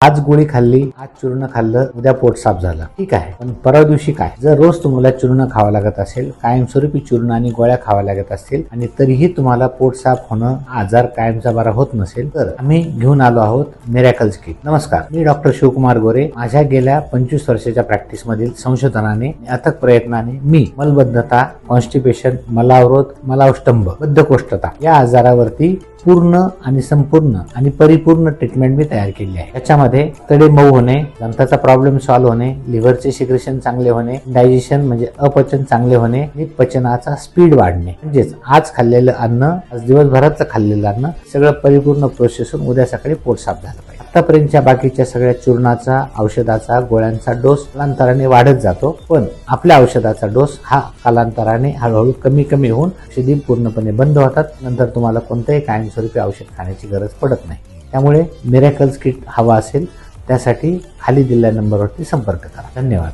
आज गोळी खाल्ली, आज चूर्ण खाल्लं, उद्या पोट साफ झालं, ठीक आहे. पण परवा दिवशी काय? जर रोज तुम्हाला चूर्ण खावं लागत असेल, कायमस्वरूपी चूर्ण आणि गोळ्या खावा लागत असतील आणि तरीही तुम्हाला पोट साफ होणं, आजार कायमचा बरा होत नसेल, तर आम्ही घेऊन आलो आहोत मिरॅकल्स किट. नमस्कार, मी डॉक्टर शिवकुमार गोरे. माझ्या गेल्या 25 वर्षाच्या प्रॅक्टिस मधील संशोधनाने, अथक प्रयत्नाने मी मलबद्धता, कॉन्स्टिपेशन, मलावरोध, मलावष्टंभ, बद्धकोष्ठता या आजारावरती पूर्ण आणि संपूर्ण आणि परिपूर्ण ट्रीटमेंट मी तयार केली आहे. याच्यामध्ये तडे मऊ होणे, दंताचा प्रॉब्लेम सॉल्व्ह होणे, लिव्हरचे सिक्रेशन चांगले होणे, डायजेशन म्हणजे अपचन चांगले होणे आणि पचनाचा स्पीड वाढणे. म्हणजेच आज खाल्लेलं अन्न, आज दिवसभराचं खाल्लेलं अन्न सगळं परिपूर्ण प्रोसेस होऊन उद्या सकाळी पोट साफ झालं पाहिजे. आतापर्यंतच्या बाकीच्या सगळ्या चूर्णाचा, औषधाचा, गोळ्यांचा डोस कालांतराने वाढत जातो, पण आपल्या औषधाचा डोस हा कालांतराने हळूहळू कमी होऊन औषधी पूर्णपणे बंद होतात. नंतर तुम्हाला कोणत्याही कायमस्वरूपी औषध खाण्याची गरज पडत नाही. त्यामुळे मिरॅकल्स किट हवा असेल त्यासाठी खाली दिलेल्या नंबरवरती संपर्क करा. धन्यवाद.